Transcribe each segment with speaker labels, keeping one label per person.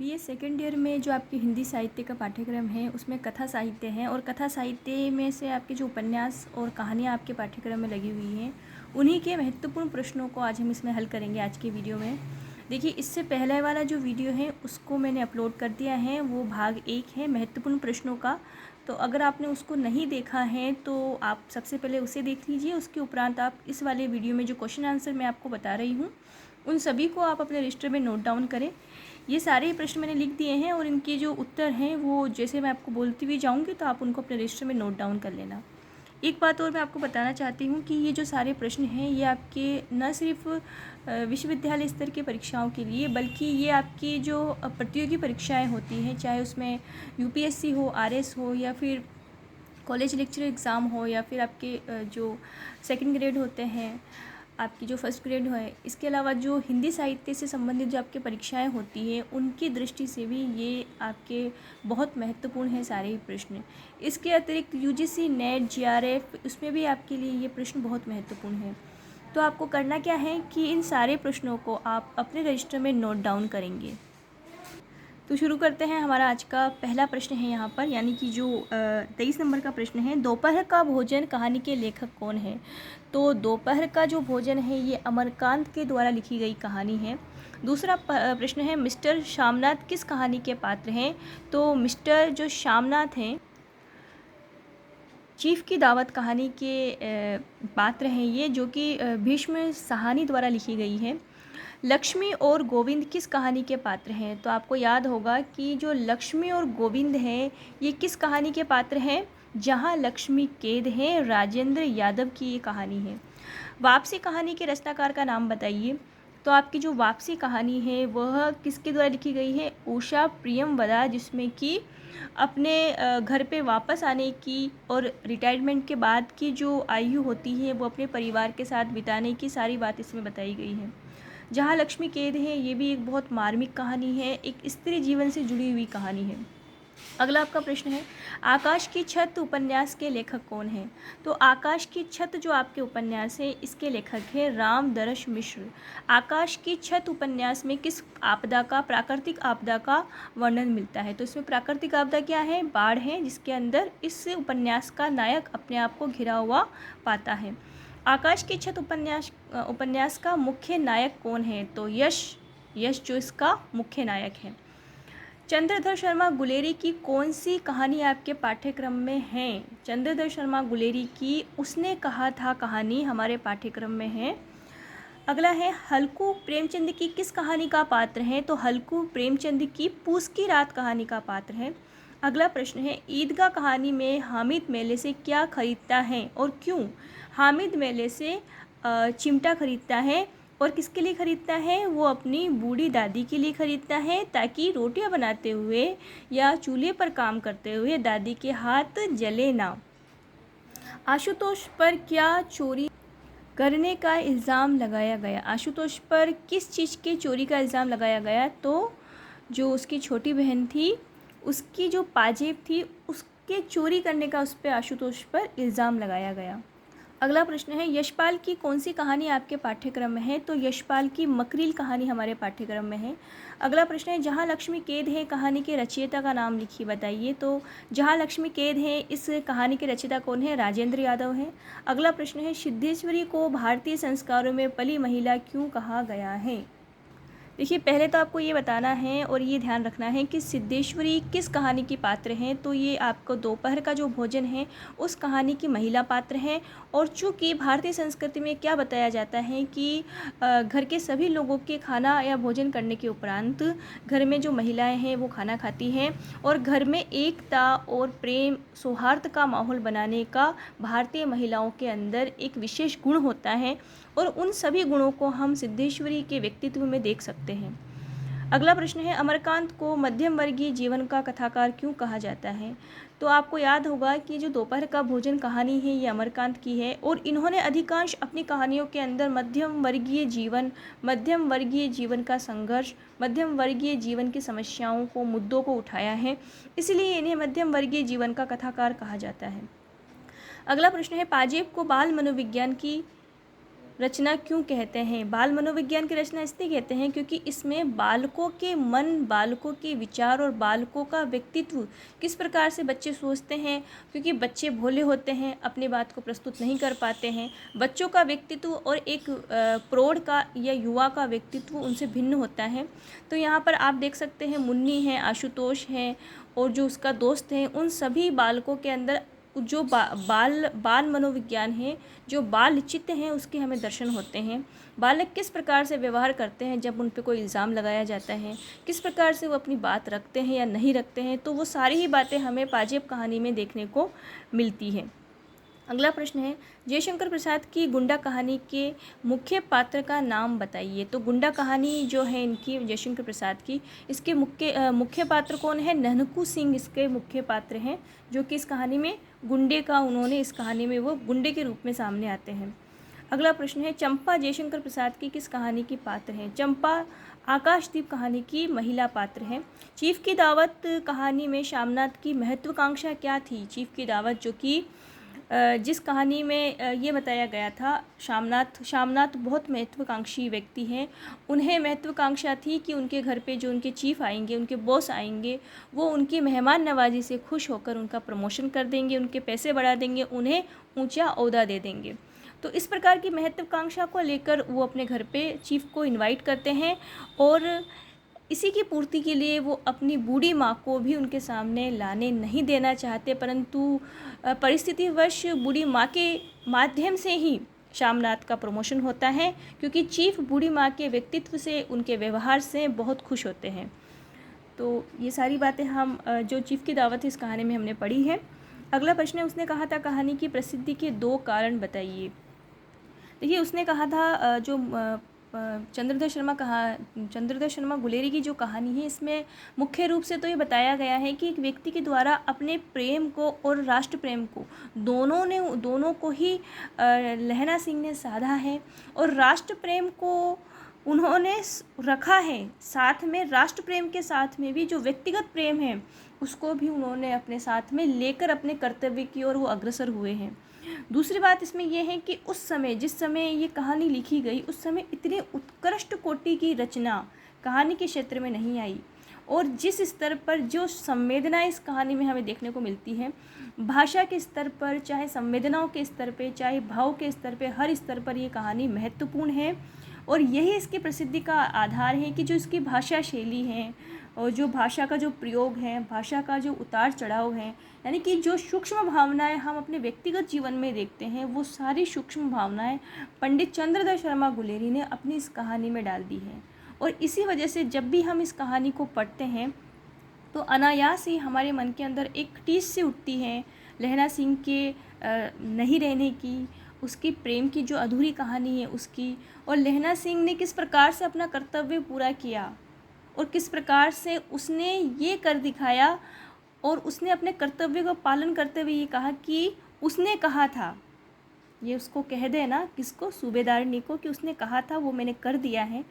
Speaker 1: BA second year में जो आपके हिंदी साहित्य का पाठ्यक्रम है उसमें कथा साहित्य है और कथा साहित्य में से आपके जो उपन्यास और कहानियाँ आपके पाठ्यक्रम में लगी हुई हैं उन्हीं के महत्वपूर्ण प्रश्नों को आज हम इसमें हल करेंगे आज के वीडियो में। देखिए, इससे पहले वाला जो वीडियो है उसको मैंने अपलोड कर दिया है, वो भाग 1 है महत्वपूर्ण प्रश्नों का। तो अगर आपने उसको नहीं देखा है तो आप सबसे पहले उसे देख लीजिए। उसके उपरांत आप इस वाले वीडियो में जो क्वेश्चन आंसर मैं आपको बता रही हूँ उन सभी को आप अपने रजिस्टर में नोट डाउन करें। ये सारे प्रश्न मैंने लिख दिए हैं और इनके जो उत्तर हैं वो जैसे मैं आपको बोलती हुई जाऊंगी तो आप उनको अपने रजिस्टर में नोट डाउन कर लेना। एक बात और मैं आपको बताना चाहती हूँ कि ये जो सारे प्रश्न हैं ये आपके न सिर्फ विश्वविद्यालय स्तर की परीक्षाओं के लिए बल्कि ये आपकी जो प्रतियोगी परीक्षाएं होती हैं, चाहे उसमें यूपीएससी हो, आरएस हो या फिर कॉलेज लेक्चर एग्ज़ाम हो या फिर आपके जो सेकंड ग्रेड होते हैं, आपकी जो फर्स्ट ग्रेड है, इसके अलावा जो हिंदी साहित्य से संबंधित जो आपकी परीक्षाएं होती हैं उनकी दृष्टि से भी ये आपके बहुत महत्वपूर्ण हैं सारे ही प्रश्न। इसके अतिरिक्त यूजीसी नेट जीआरएफ उसमें भी आपके लिए ये प्रश्न बहुत महत्वपूर्ण है। तो आपको करना क्या है कि इन सारे प्रश्नों को आप अपने रजिस्टर में नोट डाउन करेंगे। तो शुरू करते हैं। हमारा आज का पहला प्रश्न है यहाँ पर, यानी कि जो 23 नंबर का प्रश्न है, दोपहर का भोजन कहानी के लेखक कौन है। तो दोपहर का जो भोजन है ये अमरकांत के द्वारा लिखी गई कहानी है। दूसरा प्रश्न है, मिस्टर श्यामनाथ किस कहानी के पात्र हैं। तो मिस्टर जो श्यामनाथ हैं चीफ की दावत कहानी के पात्र हैं ये, जो कि भीष्म साहनी द्वारा लिखी गई है। लक्ष्मी और गोविंद किस कहानी के पात्र हैं। तो आपको याद होगा कि जो लक्ष्मी और गोविंद हैं ये किस कहानी के पात्र हैं। जहाँ लक्ष्मी कैद हैं, राजेंद्र यादव की ये कहानी है। वापसी कहानी के रचनाकार का नाम बताइए। तो आपकी जो वापसी कहानी है वह किसके द्वारा लिखी गई है, उषा प्रियमवदा, जिसमें कि अपने घर पे वापस आने की और रिटायरमेंट के बाद की जो आयु होती है वो अपने परिवार के साथ बिताने की सारी बात इसमें बताई गई है। जहाँ लक्ष्मी कैद है ये भी एक बहुत मार्मिक कहानी है, एक स्त्री जीवन से जुड़ी हुई कहानी है। अगला आपका प्रश्न है, आकाश की छत उपन्यास के लेखक कौन है। तो आकाश की छत जो आपके उपन्यास है इसके लेखक है राम दरश मिश्र। आकाश की छत उपन्यास में किस आपदा का, प्राकृतिक आपदा का वर्णन मिलता है। तो इसमें प्राकृतिक आपदा क्या है, बाढ़ है, जिसके अंदर इस उपन्यास का नायक अपने आप को घिरा हुआ पाता है। आकाश की छत उपन्यास का मुख्य नायक कौन है। तो यश जो इसका मुख्य नायक है। चंद्रधर शर्मा गुलेरी की कौन सी कहानी आपके पाठ्यक्रम में है। चंद्रधर शर्मा गुलेरी की उसने कहा था कहानी हमारे पाठ्यक्रम में है। अगला है, हल्कू प्रेमचंद की किस कहानी का पात्र है। तो हल्कू प्रेमचंद की पूस की रात कहानी का पात्र है। अगला प्रश्न है, ईदगाह कहानी में हामिद मेले से क्या खरीदता है और क्यों। हामिद मेले से चिमटा खरीदता है और किसके लिए ख़रीदता है, वो अपनी बूढ़ी दादी के लिए ख़रीदता है ताकि रोटियां बनाते हुए या चूल्हे पर काम करते हुए दादी के हाथ जले ना। आशुतोष पर क्या चोरी करने का इल्ज़ाम लगाया गया। आशुतोष पर किस चीज़ की चोरी का इल्ज़ाम लगाया गया। तो जो उसकी छोटी बहन थी उसकी जो पाजेब थी उसके चोरी करने का उस पर आशुतोष पर इल्ज़ाम लगाया गया। अगला प्रश्न है, यशपाल की कौन सी कहानी आपके पाठ्यक्रम में है। तो यशपाल की मकरील कहानी हमारे पाठ्यक्रम में है। अगला प्रश्न है, जहाँ लक्ष्मी कैद है कहानी के रचयिता का नाम लिखिए, बताइए। तो जहाँ लक्ष्मी कैद है इस कहानी के रचयिता कौन है, राजेंद्र यादव है। अगला प्रश्न है, सिद्धेश्वरी को भारतीय संस्कारों में पली महिला क्यों कहा गया है। देखिए, पहले तो आपको ये बताना है और ये ध्यान रखना है कि सिद्धेश्वरी किस कहानी की पात्र हैं। तो ये आपको दोपहर का जो भोजन है उस कहानी की महिला पात्र हैं। और चूँकि भारतीय संस्कृति में क्या बताया जाता है कि घर के सभी लोगों के खाना या भोजन करने के उपरांत घर में जो महिलाएं हैं वो खाना खाती हैं और घर में एकता और प्रेम सौहार्द का माहौल बनाने का भारतीय महिलाओं के अंदर एक विशेष गुण होता है और उन सभी गुणों को हम सिद्धेश्वरी के व्यक्तित्व में देख सकते हैं। अगला प्रश्न है, अमरकांत को मध्यम वर्गीय जीवन का कथाकार क्यों कहा जाता है। तो आपको याद होगा कि जो दोपहर का भोजन कहानी है ये अमरकांत की है और इन्होंने अधिकांश अपनी कहानियों के अंदर मध्यम वर्गीय जीवन का संघर्ष, मध्यम वर्गीय जीवन की समस्याओं को, मुद्दों को उठाया है, इसलिए इन्हें मध्यम वर्गीय जीवन का कथाकार कहा जाता है। अगला प्रश्न है, पाजेब को बाल मनोविज्ञान की रचना क्यों कहते हैं? बाल मनोविज्ञान की रचना इसलिए कहते हैं क्योंकि इसमें बालकों के मन, बालकों के विचार और बालकों का व्यक्तित्व किस प्रकार से बच्चे सोचते हैं, क्योंकि बच्चे भोले होते हैं, अपनी बात को प्रस्तुत नहीं कर पाते हैं। बच्चों का व्यक्तित्व और एक प्रौढ़ का या युवा का व्यक्तित्व उनसे भिन्न होता है। तो यहाँ पर आप देख सकते हैं मुन्नी है, आशुतोष है और जो उसका दोस्त है, उन सभी बालकों के अंदर जो बाल मनोविज्ञान है, जो बाल चित्त हैं, उसके हमें दर्शन होते हैं। बालक किस प्रकार से व्यवहार करते हैं जब उन पे कोई इल्ज़ाम लगाया जाता है, किस प्रकार से वो अपनी बात रखते हैं या नहीं रखते हैं, तो वो सारी ही बातें हमें पाजेब कहानी में देखने को मिलती है। अगला प्रश्न है, जयशंकर प्रसाद की गुंडा कहानी के मुख्य पात्र का नाम बताइए। तो गुंडा कहानी जो है इनकी जयशंकर प्रसाद की, इसके मुख्य पात्र कौन है? नन्हकू सिंह इसके मुख्य पात्र हैं, जो कि इस कहानी में गुंडे का उन्होंने इस कहानी में वो गुंडे के रूप में सामने आते हैं। अगला प्रश्न है, चंपा जयशंकर प्रसाद की किस कहानी की पात्र है? चंपा आकाशदीप कहानी की महिला पात्र है। चीफ की दावत कहानी में शामनाथ की महत्वाकांक्षा क्या थी? चीफ की दावत जो कि जिस कहानी में ये बताया गया था, शामनाथ बहुत महत्वाकांक्षी व्यक्ति हैं। उन्हें महत्वाकांक्षा थी कि उनके घर पे जो उनके चीफ आएंगे, उनके बॉस आएंगे, वो उनकी मेहमान नवाजी से खुश होकर उनका प्रमोशन कर देंगे, उनके पैसे बढ़ा देंगे, उन्हें ऊंचा ओहदा दे देंगे। तो इस प्रकार की महत्वाकांक्षा को लेकर वो अपने घर पे चीफ को इनवाइट करते हैं और इसी की पूर्ति के लिए वो अपनी बूढ़ी माँ को भी उनके सामने लाने नहीं देना चाहते, परंतु परिस्थितिवश बूढ़ी माँ के माध्यम से ही शामनाथ का प्रमोशन होता है, क्योंकि चीफ बूढ़ी माँ के व्यक्तित्व से, उनके व्यवहार से बहुत खुश होते हैं। तो ये सारी बातें हम जो चीफ की दावत है इस कहानी में हमने पढ़ी है। अगला प्रश्न है, उसने कहा था कहानी की प्रसिद्धि के 2 कारण बताइए। देखिए, उसने कहा था जो चंद्रधर शर्मा गुलेरी की जो कहानी है, इसमें मुख्य रूप से तो ये बताया गया है कि एक व्यक्ति के द्वारा अपने प्रेम को और राष्ट्र प्रेम को दोनों को ही लहना सिंह ने साधा है और राष्ट्र प्रेम को उन्होंने रखा है, साथ में राष्ट्र प्रेम के साथ में भी जो व्यक्तिगत प्रेम है उसको भी उन्होंने अपने साथ में लेकर अपने कर्तव्य की ओर वो अग्रसर हुए हैं। दूसरी बात इसमें यह है कि उस समय, जिस समय ये कहानी लिखी गई, उस समय इतनी उत्कृष्ट कोटि की रचना कहानी के क्षेत्र में नहीं आई और जिस स्तर पर जो संवेदना इस कहानी में हमें देखने को मिलती है, भाषा के स्तर पर, चाहे संवेदनाओं के स्तर पे, चाहे भाव के स्तर पे, हर स्तर पर ये कहानी महत्वपूर्ण है और यही इसकी प्रसिद्धि का आधार है कि जो इसकी भाषा शैली है और जो भाषा का जो प्रयोग है, भाषा का जो उतार चढ़ाव है, यानी कि जो सूक्ष्म भावनाएं हम अपने व्यक्तिगत जीवन में देखते हैं, वो सारी सूक्ष्म भावनाएं पंडित चंद्रधर शर्मा गुलेरी ने अपनी इस कहानी में डाल दी है। और इसी वजह से जब भी हम इस कहानी को पढ़ते हैं तो अनायास ही हमारे मन के अंदर एक टीस से उठती है लहना सिंह के नहीं रहने की, उसकी प्रेम की जो अधूरी कहानी है उसकी, और लहना सिंह ने किस प्रकार से अपना कर्तव्य पूरा किया और किस प्रकार से उसने ये कर दिखाया और उसने अपने कर्तव्य का पालन करते हुए ये कहा कि उसने कहा था, ये उसको कह देना, किसको? सूबेदारनी को, कि उसने कहा था वो मैंने कर दिया है।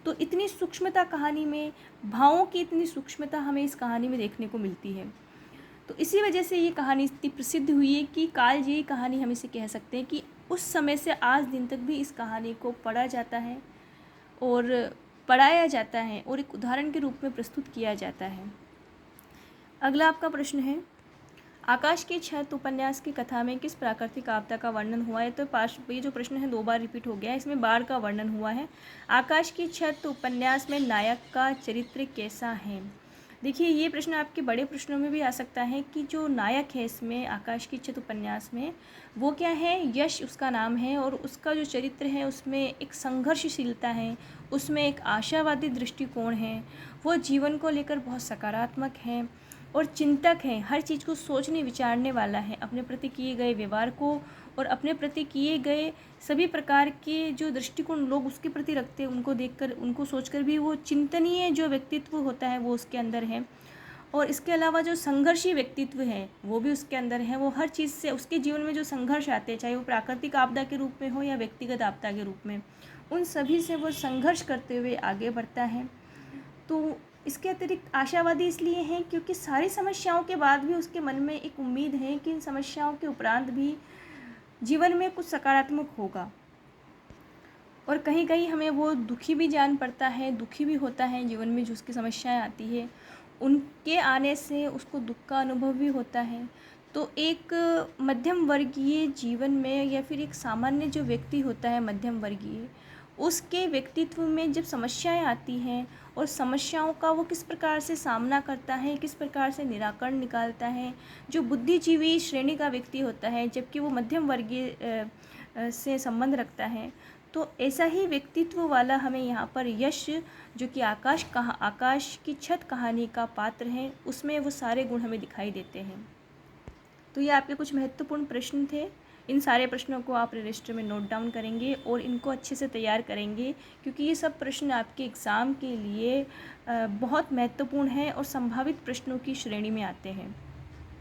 Speaker 1: तो इतनी सूक्ष्मता कहानी में, भावों की इतनी सूक्ष्मता हमें इस कहानी में देखने को मिलती है। तो इसी वजह से ये कहानी इतनी प्रसिद्ध हुई है कि कालजयी कहानी हम इसे कह सकते हैं, कि उस समय से आज दिन तक भी इस कहानी को पढ़ा जाता है और पढ़ाया जाता है और एक उदाहरण के रूप में प्रस्तुत किया जाता है। अगला आपका प्रश्न है, आकाश की छत उपन्यास की कथा में किस प्राकृतिक आपदा का वर्णन हुआ है? तो ये जो प्रश्न है 2 बार रिपीट हो गया है, इसमें बाढ़ का वर्णन हुआ है। आकाश की छत उपन्यास में नायक का चरित्र कैसा है? देखिए, ये प्रश्न आपके बड़े प्रश्नों में भी आ सकता है कि जो नायक है इसमें आकाश की छत उपन्यास में, वो क्या है? यश उसका नाम है और उसका जो चरित्र है उसमें एक संघर्षशीलता है, उसमें एक आशावादी दृष्टिकोण है, वो जीवन को लेकर बहुत सकारात्मक है और चिंतक है, हर चीज़ को सोचने विचारने वाला है, अपने प्रति किए गए व्यवहार को और अपने प्रति किए गए सभी प्रकार के जो दृष्टिकोण लोग उसके प्रति रखते हैं, उनको देखकर, उनको सोचकर भी वो चिंतनीय जो व्यक्तित्व होता है वो उसके अंदर है। और इसके अलावा जो संघर्षी व्यक्तित्व है वो भी उसके अंदर है। वो हर चीज़ से, उसके जीवन में जो संघर्ष आते हैं, चाहे वो प्राकृतिक आपदा के रूप में हो या व्यक्तिगत आपदा के रूप में, उन सभी से वो संघर्ष करते हुए आगे बढ़ता है। तो इसके अतिरिक्त आशावादी इसलिए है क्योंकि सारी समस्याओं के बाद भी उसके मन में एक उम्मीद है कि इन समस्याओं के उपरांत भी जीवन में कुछ सकारात्मक होगा। और कहीं कहीं हमें वो दुखी भी जान पड़ता है, दुखी भी होता है जीवन में, जो उसकी समस्याएं आती है उनके आने से उसको दुख का अनुभव भी होता है। तो एक मध्यम वर्गीय जीवन में, या फिर एक सामान्य जो व्यक्ति होता है मध्यम वर्गीय, उसके व्यक्तित्व में जब समस्याएं आती हैं और समस्याओं का वो किस प्रकार से सामना करता है, किस प्रकार से निराकरण निकालता है, जो बुद्धिजीवी श्रेणी का व्यक्ति होता है जबकि वो मध्यम वर्गीय से संबंध रखता है, तो ऐसा ही व्यक्तित्व वाला हमें यहाँ पर यश, जो कि आकाश की छत कहानी का पात्र है, उसमें वो सारे गुण हमें दिखाई देते हैं। तो ये आपके कुछ महत्वपूर्ण प्रश्न थे। इन सारे प्रश्नों को आप रजिस्टर में नोट डाउन करेंगे और इनको अच्छे से तैयार करेंगे, क्योंकि ये सब प्रश्न आपके एग्ज़ाम के लिए बहुत महत्वपूर्ण हैं और संभावित प्रश्नों की श्रेणी में आते हैं।